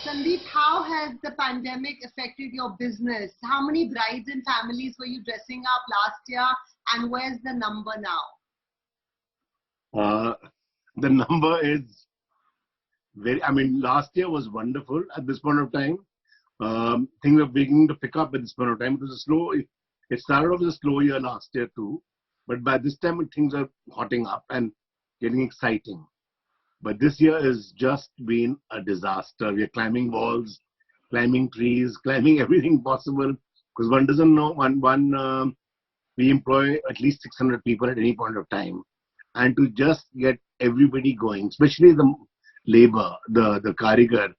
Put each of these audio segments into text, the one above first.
Sandeep, how has the pandemic affected your business? How many brides and families were you dressing up last year, and where's the number now? Uh, the number is last year was wonderful at this point of time. Things are beginning to pick up at this point of time. It started off as a slow year last year too, but by this time things are hotting up and getting exciting. But this year has just been a disaster. We are climbing walls, climbing trees, climbing everything possible because one doesn't know. We employ at least 600 people at any point of time, and to just get everybody going, especially the labor, the karigar,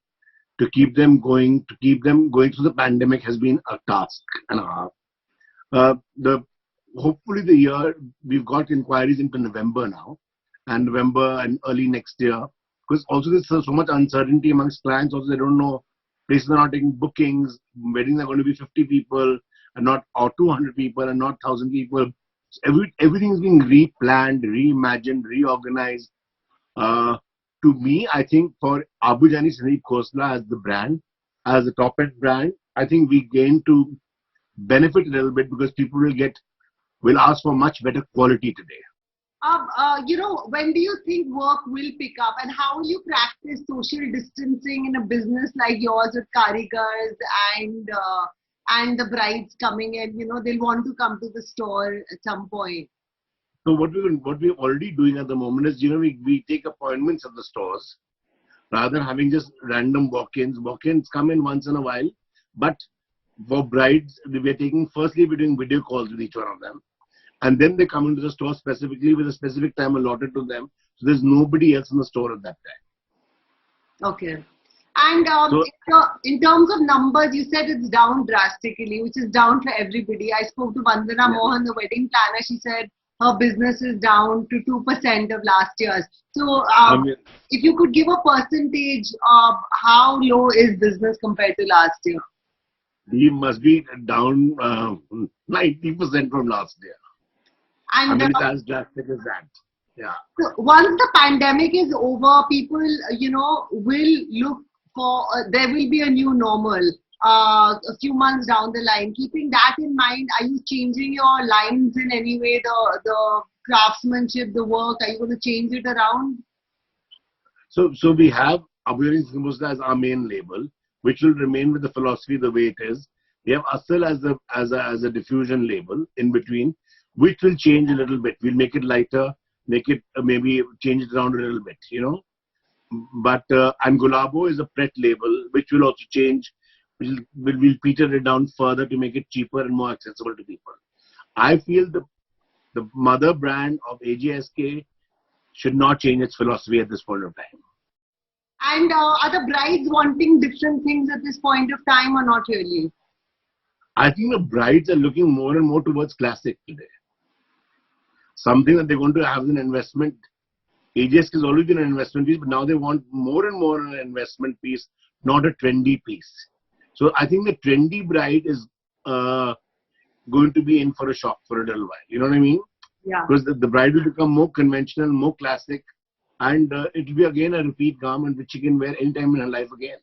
to keep them going through the pandemic has been a task and a half. Hopefully the year we've got inquiries into November now, and November and early next year, because also there's so much uncertainty amongst clients. Also, they don't know, places are not taking bookings, weddings are going to be 50 people and not, or 200 people and not 1,000 people. So everything is being replanned, reimagined, reorganized. To me, I think for Abu Jani Sandeep Khosla as the brand, as the top end brand, I think we gain to benefit a little bit because people will ask for much better quality today. When do you think work will pick up, and how will you practice social distancing in a business like yours with karigars and the brides coming in? They'll want to come to the store at some point. So what we're already doing at the moment is, we take appointments at the stores rather than having just random walk-ins. Walk-ins come in once in a while, but for brides, we're doing video calls with each one of them. And then they come into the store specifically with a specific time allotted to them. So there's nobody else in the store at that time. Okay. And in terms of numbers, you said it's down drastically, which is down for everybody. I spoke to Vandana Mohan, the wedding planner. She said her business is down to 2% of last year's. So if you could give a percentage of how low is business compared to last year? We must be down 90% from last year. And it's as drastic as that. Yeah. So once the pandemic is over, people, will look for, there will be a new normal a few months down the line. Keeping that in mind, are you changing your lines in any way, the craftsmanship, the work? Are you going to change it around? So we have Abu Jani Sandeep Khosla as our main label, which will remain with the philosophy the way it is. We have Asal as a diffusion label in between, which will change a little bit. We'll make it lighter, make it maybe change it around a little bit, But and Gulabo is a Pret label, which will also change. We'll peter it down further to make it cheaper and more accessible to people. I feel the mother brand of AJSK should not change its philosophy at this point of time. And are the brides wanting different things at this point of time or not really? I think the brides are looking more and more towards classic today. Something that they're going to have as an investment. AJSK has always been an investment piece, but now they want more and more an investment piece, not a trendy piece. So I think the trendy bride is going to be in for a shock for a little while. You know what I mean? Yeah. Because the bride will become more conventional, more classic, and it will be again a repeat garment which she can wear anytime in her life again.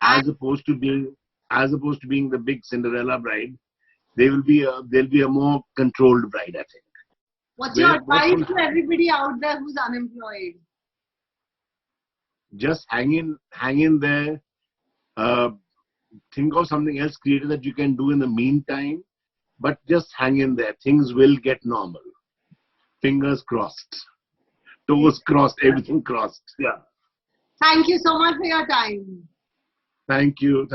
As opposed to being the big Cinderella bride, there'll be a more controlled bride, I think. What's your advice to everybody out there who's unemployed? Just hang in there. Think of something else creative that you can do in the meantime, but just hang in there. Things will get normal. Fingers crossed, toes crossed, everything crossed. Yeah. Thank you so much for your time. Thank you.